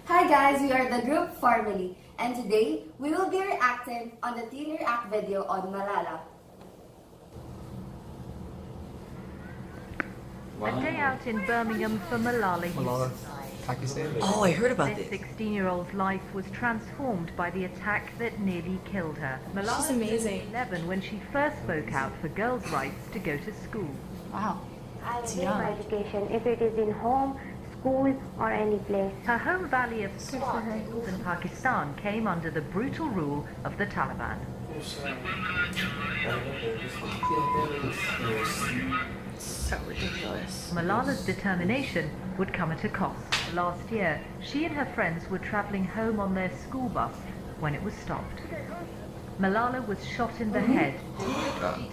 Hi guys, we are the group Pharmily, and today we will be reacting on the teen react video on Malala. A day out in Birmingham for Malala Yousafzai. Oh, I heard about This this. 16-year-old's life was transformed by the attack that nearly killed her. Malala She's amazing. was 11 when she first spoke out for girls' rights to go to school. Wow. I will It's get young. my education, if it is in home, school, or any place. Her home valley of Swat in Pakistan came under the brutal rule of the Taliban. So ridiculous. Malala's determination would come at a cost. Last year, she and her friends were travelling home on their school bus when it was stopped. Malala was shot in the head,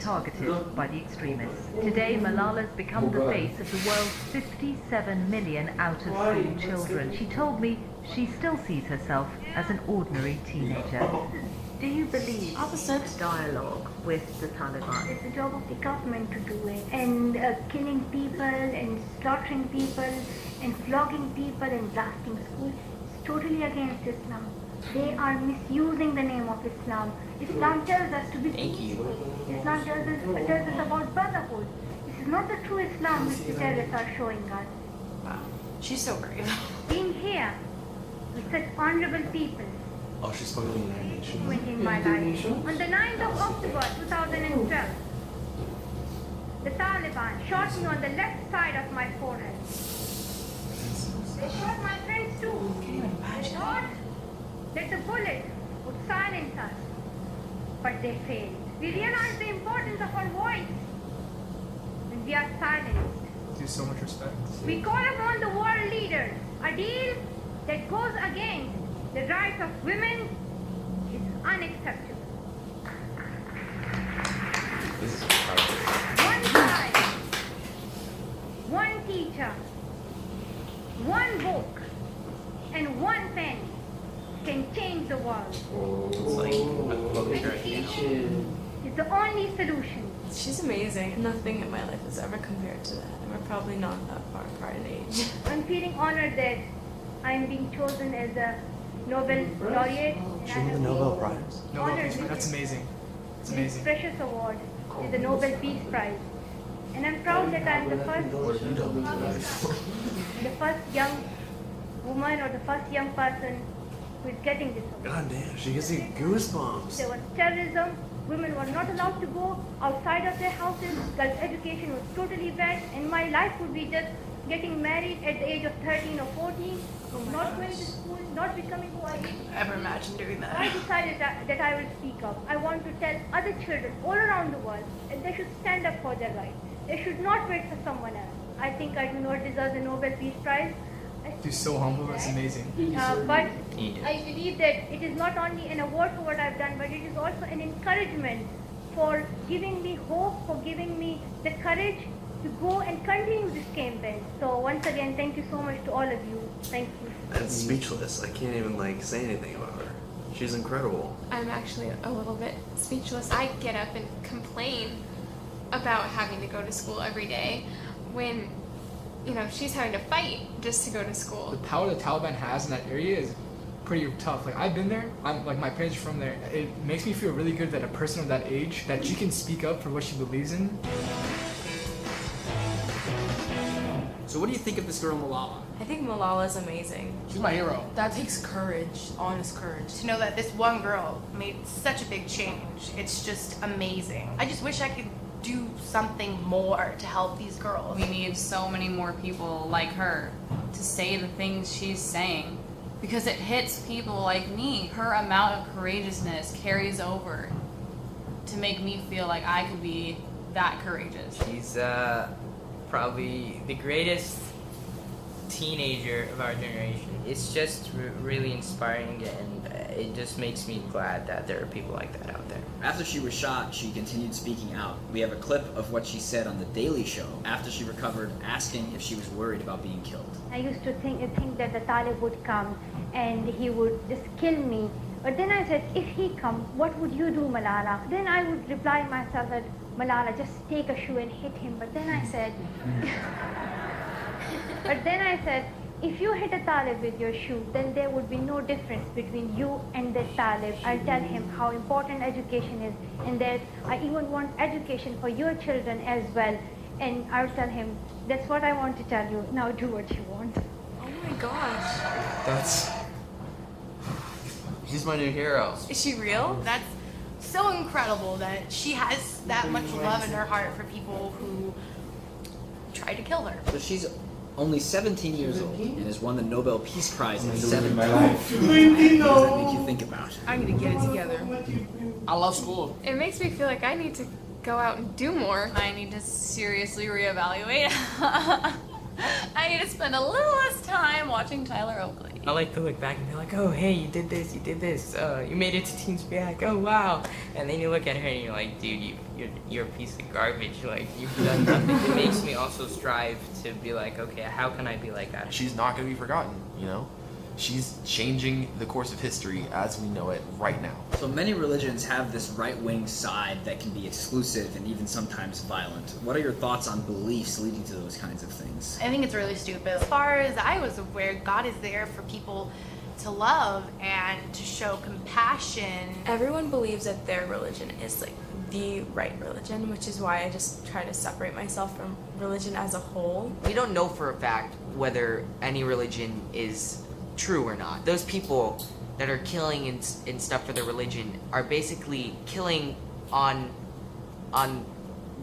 targeted by the extremists. Today, Malala's become the face of the world's 57 million out-of-school children. She told me she still sees herself as an ordinary teenager. Do you believe Opposite. dialogue with the Taliban? It's the job of the government to do it. And killing people and slaughtering people and flogging people and blasting schools is totally against Islam. They are misusing the name of Islam. Islam tells us to be peaceful. Islam tells us about brotherhood. This is not the true Islam which the terrorists are showing us. Wow. She's so brave. Being here with such honorable people Oh, she's from the United Nations. went in my life. On the 9th of October 2012, the Taliban shot me on the left side of my forehead. They shot my friends too. They thought that the bullet would silence us, but they failed. We realized the importance of our voice when we are silenced. Do so much respect. We call upon the world leaders. A deal that goes against the rights of women is unacceptable. This is powerful. One child, one teacher, one book, and one pen can change the world. It's like a book It's the only solution. She's amazing. Nothing in my life is ever compared to that. And we're probably not that far apart in age. I'm feeling honored that I'm being chosen as a Nobel laureate. and She I won the have Nobel been Prize. Nobel honored Peace Prize. with That's this- amazing. It's this amazing. precious award is the Nobel Peace Prize. And I'm proud that I'm the first young woman or the first young person who is getting this award. God damn, she gives me goosebumps. There was terrorism. Women were not allowed to go outside of their houses. Girls' education was totally banned, and my life would be just getting married at the age of 13 or 14, not going to school, not becoming who I am. Ever imagine doing I that? decided that I will speak up. I want to tell other children all around the world that they should stand up for their rights. They should not wait for someone else. I think I do not deserve the Nobel Peace Prize. You're so humble. That's amazing. But I believe that it is not only an award for what I've done, but it is also an encouragement for giving me hope, for giving me the courage to go and continue this campaign. So once again, thank you so much to all of you. Thank you. I'm speechless. I can't even say anything about her. She's incredible. I'm actually a little bit speechless. I get up and complain about having to go to school every day when, she's having to fight just to go to The school. power the Taliban has in that area is pretty tough. Like I've been there. I'm like my parents are from there. It makes me feel really good that a person of that age that she can speak up for what she believes in. So what do you think of this girl Malala? I think Malala's amazing. She's my hero. That takes courage, honest courage. To know that this one girl made such a big change, it's just amazing. I just wish I could do something more to help these girls. We need so many more people like her to say the things she's saying because it hits people like me. Her amount of courageousness carries over to make me feel like I could be that courageous. She's probably the greatest teenager of our generation. It's just really inspiring, and it just makes me glad that there are people like that out there. After she was shot, she continued speaking out. We have a clip of what she said on The Daily Show after she recovered, asking if she was worried about being killed. I used to think that the Talib would come and he would just kill me. But then I said, if he comes, what would you do, Malala? Then I would reply myself that, Malala, just take a shoe and hit him. But then I said, If you hit a Talib with your shoe, then there would be no difference between you and that Talib. I'll tell him how important education is and that I even want education for your children as well. And I'll tell him, that's what I want to tell you. Now do what you want. Oh my gosh. He's my new hero. Is she real? That's so incredible that she has that much love in her heart for people who try to kill her. So she's only 17 years old and has won the Nobel Peace Prize in 7 times. What does that make you think about? I'm gonna get it together. I love school. It makes me feel like I need to go out and do more. I need to seriously reevaluate. I need to spend a little less time watching Tyler Oakley. I like to look back and be like, oh, hey, you did this, you made it to Teens React, oh, wow. And then you look at her and you're like, dude, you're a piece of garbage, like, you've done nothing. It makes me also strive to be like, okay, how can I be like that? She's not going to be forgotten, you know? She's changing the course of history as we know it right now. So many religions have this right-wing side that can be exclusive and even sometimes violent. What are your thoughts on beliefs leading to those kinds of things? I think it's really stupid. As far as I was aware, God is there for people to love and to show compassion. Everyone believes that their religion is like the right religion, which is why I just try to separate myself from religion as a whole. We don't know for a fact whether any religion is true or not. Those people that are killing and stuff for their religion are basically killing on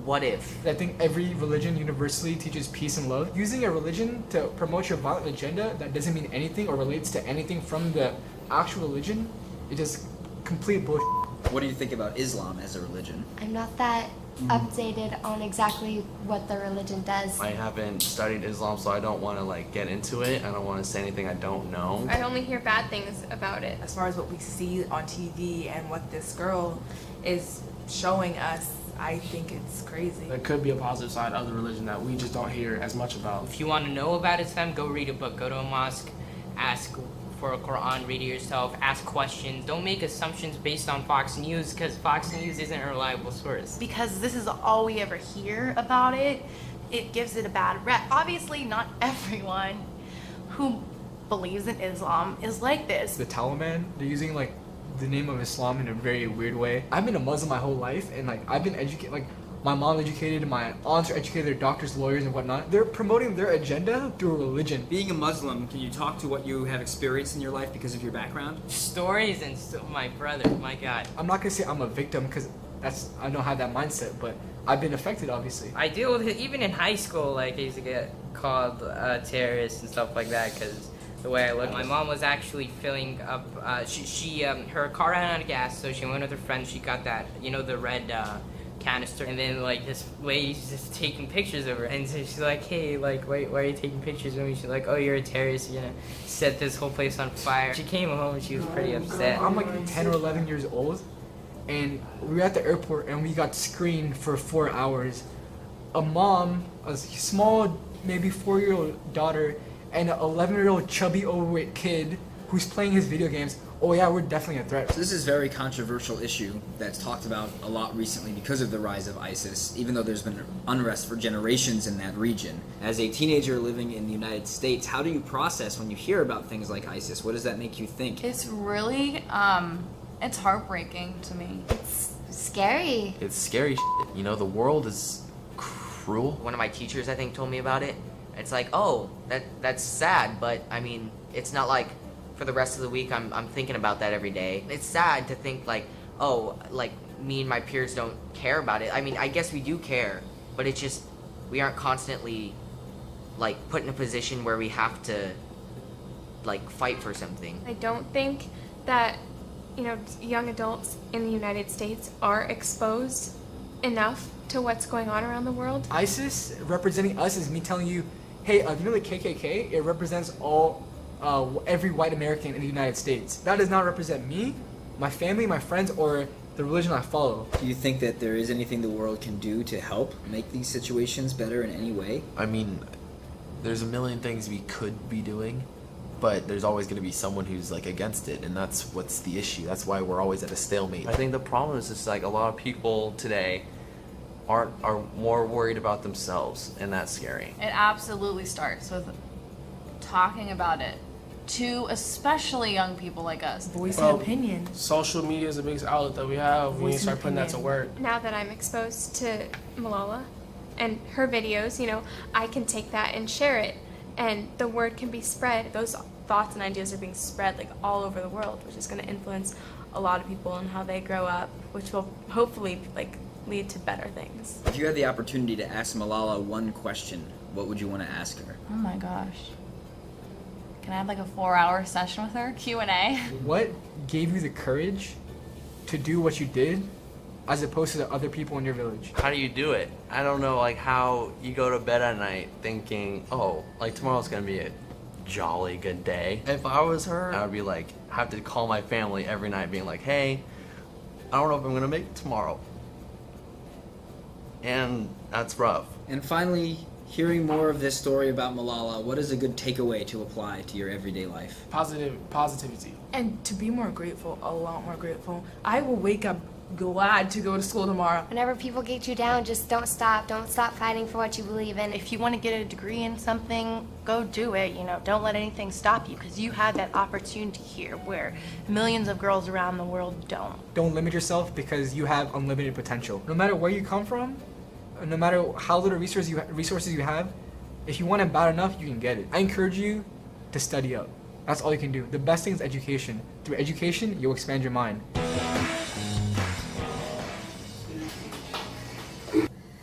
what if. I think every religion universally teaches peace and love. Using a religion to promote your violent agenda that doesn't mean anything or relates to anything from the actual religion, it is complete bullshit. What do you think about Islam as a religion? I'm not that updated on exactly what the religion does. I haven't studied Islam, so I don't want to like get into it. I don't want to say anything I don't know. I only hear bad things about it. As far as what we see on TV and what this girl is showing us, I think it's crazy. There could be a positive side of the religion that we just don't hear as much about. If you want to know about Islam, go read a book, go to a mosque, ask for a Quran, read it yourself, ask questions. Don't make assumptions based on Fox News, because Fox News isn't a reliable source. Because this is all we ever hear about it, it gives it a bad rep. Obviously, not everyone who believes in Islam is like this. The Taliban, they're using like the name of Islam in a very weird way. I've been a Muslim my whole life, and like I've been educated, like my mom educated, my aunts are educated, they're doctors, lawyers, and whatnot. They're promoting their agenda through religion. Being a Muslim, can you talk to what you have experienced in your life because of your background? Stories and my brother, my God. I'm not gonna say I'm a victim because I don't have that mindset, but I've been affected, obviously. I deal with it even in high school. Like I used to get called a terrorist and stuff like that because the way I look. My mom was actually filling up. Her car ran out of gas, so she went with her friend. She got that, the red canister, and then like this lady's just taking pictures of her, and so she's like, hey, like, why are you taking pictures of me? She's like, oh, you're a terrorist, you're gonna set this whole place on fire. She came home and she was pretty upset. I'm like 10 or 11 years old, and we were at the airport and we got screened for 4 hours. A mom, a small, maybe 4-year-old daughter, and an 11-year-old chubby overweight kid who's playing his video games. Oh yeah, we're definitely a threat. So this is a very controversial issue that's talked about a lot recently because of the rise of ISIS, even though there's been unrest for generations in that region. As a teenager living in the United States, how do you process when you hear about things like ISIS? What does that make you think? It's really, it's heartbreaking to me. It's scary. It's scary shit. The world is cruel. One of my teachers, I think, told me about it. It's like, oh, that's sad, but I mean, it's not like for the rest of the week I'm thinking about that every day. It's sad to think like, oh, like me and my peers don't care about it. I mean, I guess we do care, but it's just we aren't constantly like put in a position where we have to like fight for something. I don't think that young adults in the United States are exposed enough to what's going on around the world. ISIS representing us is me telling you, hey, the KKK, it represents every white American in the United States. That does not represent me, my family, my friends, or the religion I follow. Do you think that there is anything the world can do to help make these situations better in any way? I mean, there's a million things we could be doing, but there's always going to be someone who's like against it, and that's what's the issue. That's why we're always at a stalemate. I think the problem is just like a lot of people today are more worried about themselves, and that's scary. It absolutely starts with talking about it to especially young people like us. Voice and opinion. Social media is the biggest outlet that we have. We need to start putting that to work. Now that I'm exposed to Malala and her videos, you know, I can take that and share it, and the word can be spread. Those thoughts and ideas are being spread like all over the world, which is going to influence a lot of people and how they grow up, which will hopefully like lead to better things. If you had the opportunity to ask Malala one question, what would you want to ask her? Oh my gosh. Can I have like a 4-hour session with her? Q&A? What gave you the courage to do what you did as opposed to the other people in your village? How do you do it? I don't know, like how you go to bed at night thinking, oh, like tomorrow's gonna be a jolly good day. If I was her, I would be like, have to call my family every night being like, hey, I don't know if I'm gonna make it tomorrow. And that's rough. And finally, hearing more of this story about Malala, what is a good takeaway to apply to your everyday life? Positivity. And to be more grateful, a lot more grateful. I will wake up glad to go to school tomorrow. Whenever people get you down, just don't stop. Don't stop fighting for what you believe in. If you want to get a degree in something, go do it. You know, don't let anything stop you, because you had that opportunity here where millions of girls around the world don't. Don't limit yourself because you have unlimited potential. No matter where you come from, no matter how little resources you have, if you want it bad enough, you can get it. I encourage you to study up. That's all you can do. The best thing is education. Through education, you'll expand your mind.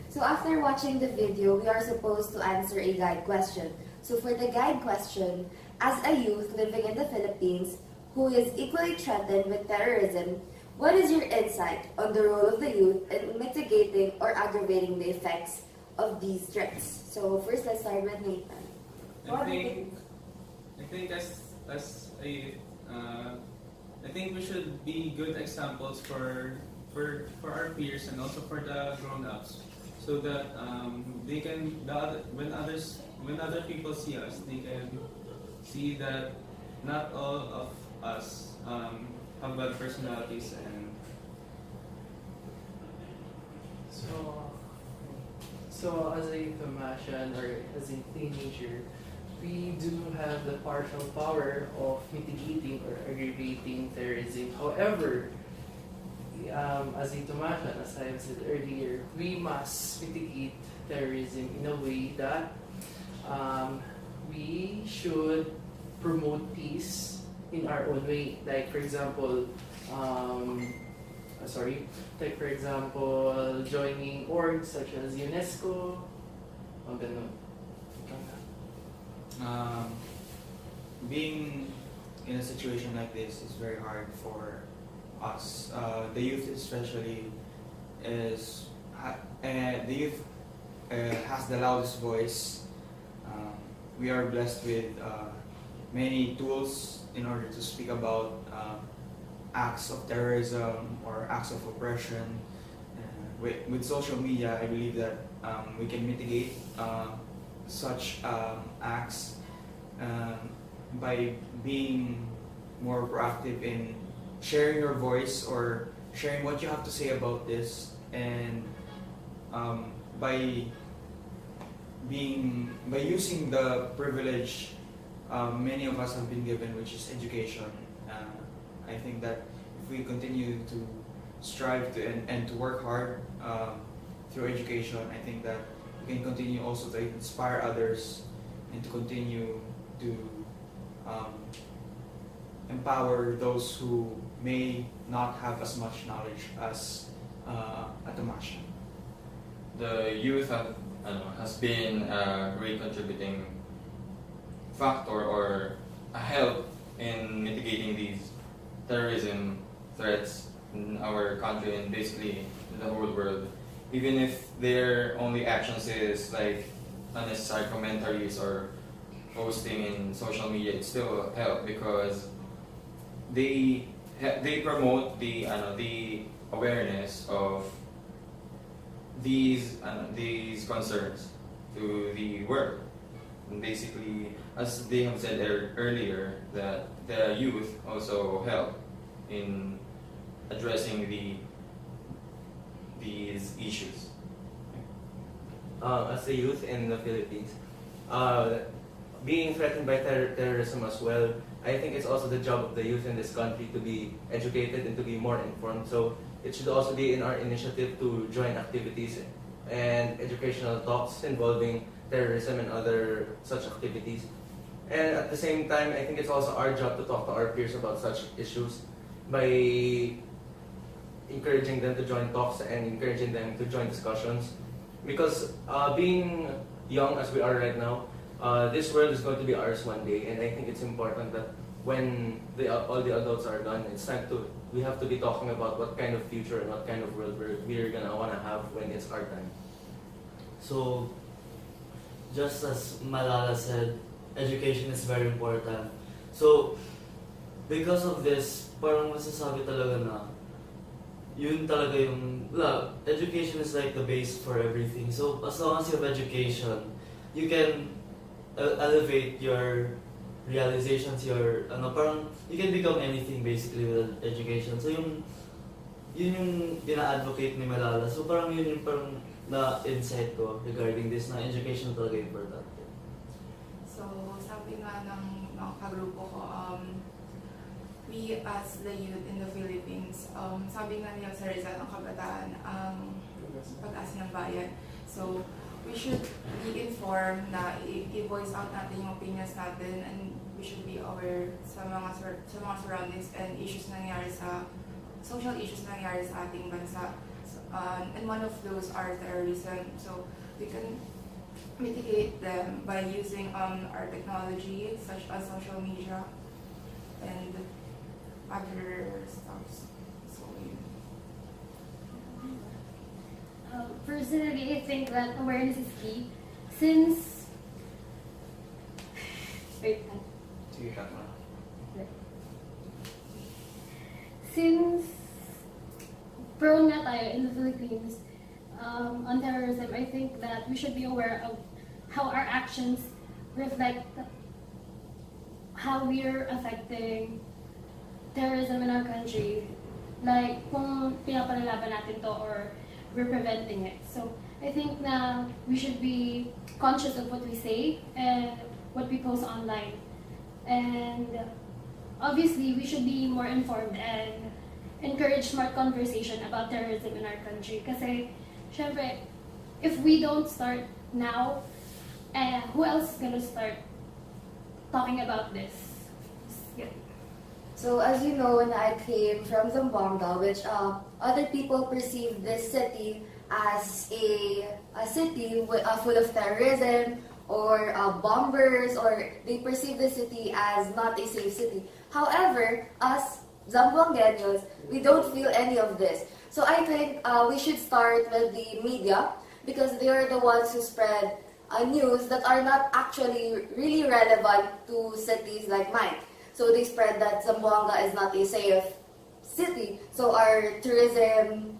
So after watching the video, we are supposed to answer a guide question. So for the guide question, as a youth living in the Philippines who is equally threatened with terrorism, what is your insight on the role of the youth in mitigating or aggravating the effects of these threats? So first, let's start with Nathan. I think as a youth, I think we should be good examples for our peers and also for the grown-ups, so that they can when other people see us, they can see that not all of us have bad personalities. And so as a Tomasian or as a teenager, we do have the partial power of mitigating or aggravating terrorism. However, as a Tomasian, as I have said earlier, we must mitigate terrorism in a way that we should promote peace in our own way. Like for example, joining orgs such as UNESCO. Being in a situation like this is very hard for us. The youth especially is, the youth has the loudest voice. We are blessed with many tools in order to speak about acts of terrorism or acts of oppression. With social media, I believe that we can mitigate such acts by being more proactive in sharing your voice or sharing what you have to say about this, and by using the privilege many of us have been given, which is education. I think that if we continue to strive to and to work hard through education, I think that we can continue also to inspire others and to continue to empower those who may not have as much knowledge as a Tomasian. The youth has been a great contributing factor or a help in mitigating these terrorism threats in our country and basically the whole world. Even if their only actions is like unnecessary commentaries or posting in social media, it still help because they promote the awareness of these concerns to the world. And basically, as they have said earlier, that the youth also help in addressing these issues. As a youth in the Philippines, being threatened by terrorism as well, I think it's also the job of the youth in this country to be educated and to be more informed. So it should also be in our initiative to join activities and educational talks involving terrorism and other such activities. And at the same time, I think it's also our job to talk to our peers about such issues by encouraging them to join talks and encouraging them to join discussions. Because being young as we are right now, this world is going to be ours one day, and I think it's important that when all the adults are gone, it's time we have to be talking about what kind of future and what kind of world we're gonna wanna have when it's our time. So, just as Malala said, education is very important. So, because of this, parang masasabi talaga na yun talaga yung, education is like the base for everything. So, as long as you have education, you can elevate your realizations, parang you can become anything basically with education. So, yun yung ina-advocate ni Malala. So, parang yun yung parang na-insight ko regarding this, na education talaga important. So, sabi nga ng mga kagrupo ko, we as the youth in the Philippines, sabi nga niya sa Rizal ng Kabataan, pag-asa ng bayan. So, we should be informed na i-voice out natin yung opinions natin, and we should be aware sa mga surroundings and issues nangyari sa social issues nangyari sa ating bansa. And one of those are terrorism. So, we can mitigate them by using our technology such as social media and other stuff. So, personally, I think that awareness is key. Since since prone na tayo in the Philippines on terrorism, I think that we should be aware of how our actions reflect how we're affecting terrorism in our country. Like, kung pinapalalaban natin to or we're preventing it. So, I think na we should be conscious of what we say and what we post online. And obviously, we should be more informed and encourage smart conversation about terrorism in our country. Kasi, syempre, if we don't start now, who else is gonna start talking about this? Yeah. So as you know, when I came from Zamboanga, which other people perceive this city as a city full of terrorism or bombers, or they perceive the city as not a safe city. However, us Zamboangueños, we don't feel any of this. So I think we should start with the media, because they are the ones who spread news that are not actually really relevant to cities like mine. So they spread that Zamboanga is not a safe city, so our tourism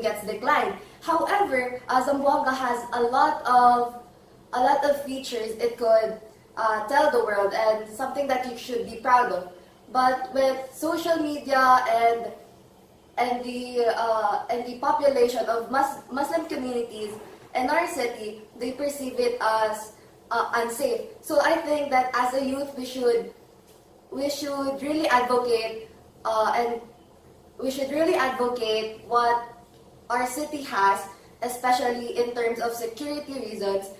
gets declined. However, Zamboanga has a lot of features it could tell the world, and something that you should be proud of. But with social media and the population of Muslim communities in our city, they perceive it as unsafe. So I think that as a youth, we should really advocate what our city has, especially in terms of security reasons.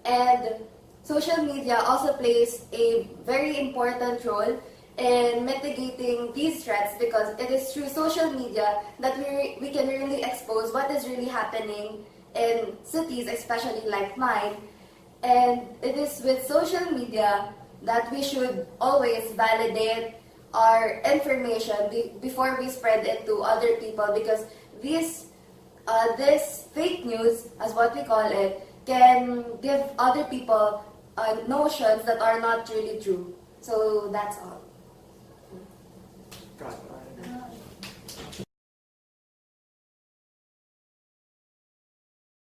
And social media also plays a very important role in mitigating these threats, because it is through social media that we can really expose what is really happening in cities, especially like mine. And it is with social media that we should always validate our information before we spread it to other people, because this fake news, as what we call it, can give other people notions that are not really true. So that's all.